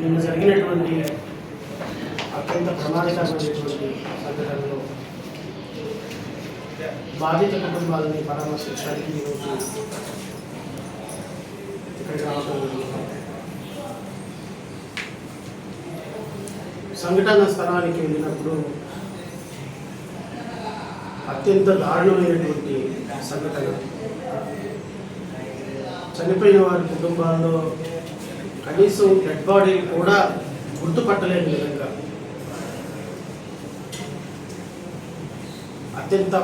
నిన్న జరిగినటువంటి అత్యంత ప్రమాదకరమైనటువంటి సంఘటనలో బాధిత కుటుంబాలని పరామర్శించడానికి ఈరోజు ఇక్కడికి రావడం జరిగింది. సంఘటన స్థలానికి వెళ్ళినప్పుడు అత్యంత దారుణమైనటువంటి సంఘటన. చనిపోయిన వారి కుటుంబాల్లో కనీసం డెడ్ బాడీ కూడా గుర్తుపట్టలేని విధంగా అత్యంత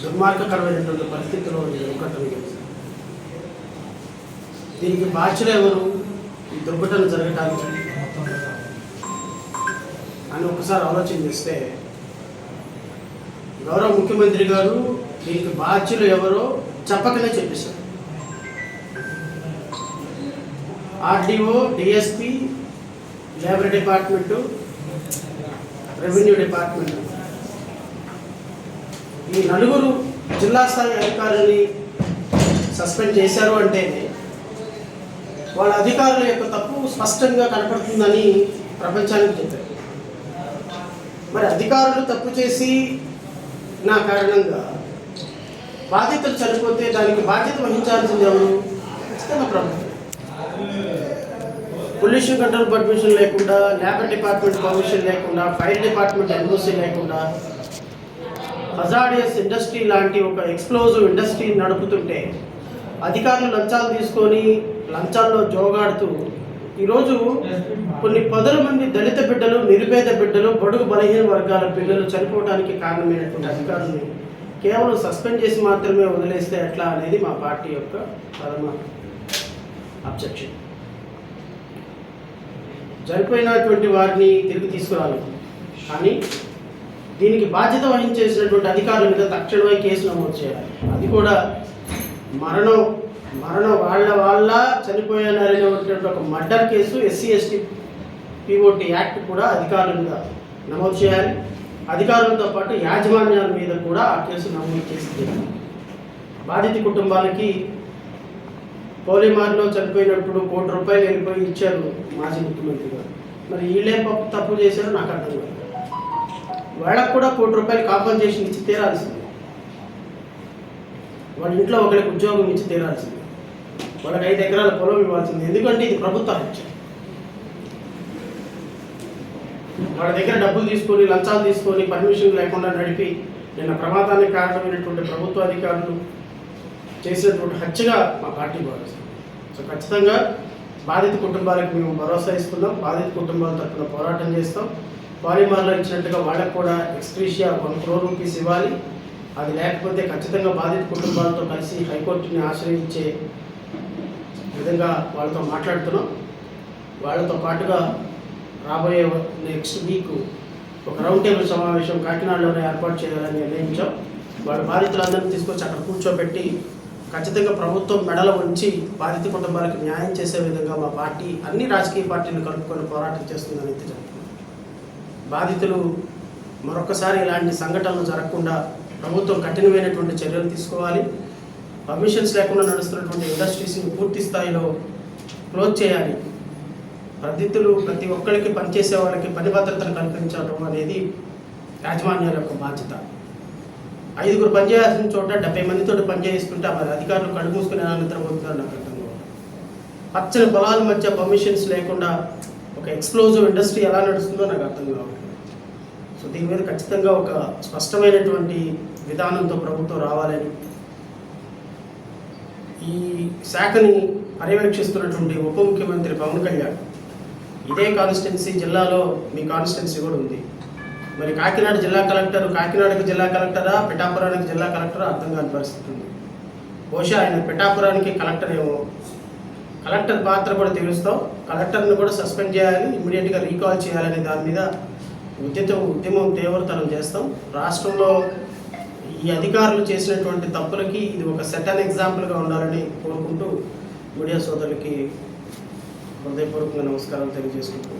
దుర్మార్గకరమైనటువంటి పరిస్థితిలో దుర్ఘటన జరిగింది. దీనికి బాధ్యులు ఎవరు, ఈ దుర్ఘటన జరగడానికి అని ఒకసారి ఆలోచన చేస్తే గౌరవ ముఖ్యమంత్రి గారు దీనికి బాధ్యులు ఎవరో చెప్పకనే చెప్పేశారు. RDO, DSP, labour department, revenue department, ఈ నలుగురు జిల్లా స్థాయి అధికారులని సస్పెండ్ చేశారు అంటే వాళ్ళ అధికారుల యొక్క తప్పు స్పష్టంగా కనపడుతుందని ప్రపంచానికి చెప్పారు. మరి అధికారులు తప్పు చేసి నా కారణంగా బాధ్యతలు చనిపోతే దానికి బాధ్యత వహించాల్సింది ఎవరు? ఖచ్చితంగా ప్రభుత్వం. పొల్యూషన్ కంట్రోల్ పర్మిషన్ లేకుండా, లేబర్ డిపార్ట్మెంట్ పర్మిషన్ లేకుండా, ఫైర్ డిపార్ట్మెంట్ ఎన్ఓసి లేకుండా హజార్డియస్ ఇండస్ట్రీ లాంటి ఒక ఎక్స్ప్లోజివ్ ఇండస్ట్రీ నడుపుతుంటే అధికారులు లంచాలు తీసుకొని లంచాల్లో జోగాడుతూ ఈరోజు కొన్ని పదుల మంది దళిత బిడ్డలు, నిరుపేద బిడ్డలు, బడుగు బలహీన వర్గాల పిల్లలు చనిపోవడానికి కారణమైనటువంటి అధికారులను కేవలం సస్పెండ్ చేసి మాత్రమే వదిలేస్తే ఎట్లా అనేది మా పార్టీ యొక్క ప్రథమ అబ్జెక్షన్. చనిపోయినటువంటి వారిని తిరిగి తీసుకురాలి, కానీ దీనికి బాధ్యత వహించేసినటువంటి అధికారుల మీద తక్షణమే కేసు నమోదు చేయాలి. అది కూడా మరణం వాళ్ళ చనిపోయారనేటువంటి ఒక murder case SC/ST POT act కూడా అధికారుల మీద నమోదు చేయాలి. అధికారులతో పాటు యాజమాన్యాల మీద కూడా ఆ కేసు నమోదు చేసి బాధిత కుటుంబాలకి పోలీమార్లో చనిపోయినప్పుడు ₹1 కోటి వెళ్ళిపోయి ఇచ్చారు మాజీ ముఖ్యమంత్రి గారు. మరి వీళ్ళేం తప్పు చేశారో నాకు అర్థం కాదు. వాళ్ళకు కూడా ₹1 కోటి కాంపన్సేషన్ ఇచ్చి తీరాల్సింది. వాళ్ళ ఇంట్లో ఒకరికి ఉద్యోగం ఇచ్చి తీరాల్సింది. వాళ్ళకి 5 ఎకరాల పొలం ఇవ్వాల్సింది. ఎందుకంటే ఇది ప్రభుత్వ హత్య. వాళ్ళ దగ్గర డబ్బులు తీసుకొని, లంచాలు తీసుకొని, పర్మిషన్ లేకుండా నడిపి నిన్న ప్రమాదానికి కారణమైనటువంటి ప్రభుత్వ అధికారులు చేసినటువంటి హత్యగా మా పార్టీ భావిస్తుంది. సో ఖచ్చితంగా బాధిత కుటుంబాలకు మేము భరోసా ఇస్తున్నాం. బాధిత కుటుంబాల తరఫున పోరాటం చేస్తాం. పాలిమార్లో ఇచ్చినట్టుగా వాళ్ళకు కూడా ఎక్స్గ్రేషియా ₹1 crore ఇవ్వాలి. అది లేకపోతే ఖచ్చితంగా బాధిత కుటుంబాలతో కలిసి హైకోర్టుని ఆశ్రయించే విధంగా వాళ్ళతో మాట్లాడుతున్నాం. వాళ్ళతో పాటుగా రాబోయే నెక్స్ట్ వీక్ ఒక రౌండ్ టేబుల్ సమావేశం కాకినాడలోనే ఏర్పాటు చేయాలని నిర్ణయించాం. వాళ్ళ బాధితులందరినీ తీసుకొచ్చి అక్కడ కూర్చోబెట్టి ఖచ్చితంగా ప్రభుత్వం మెడల ఉంచి బాధిత కుటుంబాలకు న్యాయం చేసే విధంగా మా పార్టీ అన్ని రాజకీయ పార్టీలు కలుపుకొని పోరాటం చేస్తుందని చెప్తున్నాం. బాధితులు మరొకసారి ఇలాంటి సంఘటనలు జరగకుండా ప్రభుత్వం కఠినమైనటువంటి చర్యలు తీసుకోవాలి. పర్మిషన్స్ లేకుండా నడుస్తున్నటువంటి ఇండస్ట్రీస్ని పూర్తి స్థాయిలో క్లోజ్ చేయాలి. ప్రతి ఒక్కరికి పనిచేసే వాళ్ళకి పని భద్రతను కల్పించడం అనేది యాజమాన్యాల యొక్క బాధ్యత. 5గురు పనిచేయాల్సిన చోట 70 మందితో పనిచేస్తుంటే మరి అధికారులు కళ్ళు మూసుకుని ఎలా నిద్రపోతున్నారు నాకు అర్థం కాదు. పచ్చని పొలాల మధ్య పర్మిషన్స్ లేకుండా ఒక ఎక్స్ప్లోజివ్ ఇండస్ట్రీ ఎలా నడుస్తుందో నాకు అర్థం కావట్లేదు. సో దీని మీద ఖచ్చితంగా ఒక స్పష్టమైనటువంటి విధానంతో ప్రభుత్వం రావాలని, ఈ శాఖని పర్యవేక్షిస్తున్నటువంటి ఉప ముఖ్యమంత్రి పవన్ కళ్యాణ్, ఇదే కాన్స్టిట్యున్సీ జిల్లాలో మీ కాన్స్టిట్యున్సీ కూడా ఉంది. మరి కాకినాడ జిల్లా కలెక్టర్, కాకినాడకి జిల్లా కలెక్టరా, పిఠాపురానికి జిల్లా కలెక్టరా అర్థం కాని పరిస్థితి ఉంది. బహుశా ఆయన పిఠాపురానికి కలెక్టర్ ఏమో. కలెక్టర్ పాత్ర కూడా తెలుస్తాం. కలెక్టర్ని కూడా సస్పెండ్ చేయాలి, ఇమ్మీడియట్గా రీకాల్ చేయాలనే దాని మీద ఉద్యమం తీవ్రతరం చేస్తాం. రాష్ట్రంలో ఈ అధికారులు చేసినటువంటి తప్పులకి ఇది ఒక సెటన్ ఎగ్జాంపుల్గా ఉండాలని కోరుకుంటూ మీడియా సోదరులకి హృదయపూర్వకంగా నమస్కారాలు తెలియజేసుకుంటున్నాను.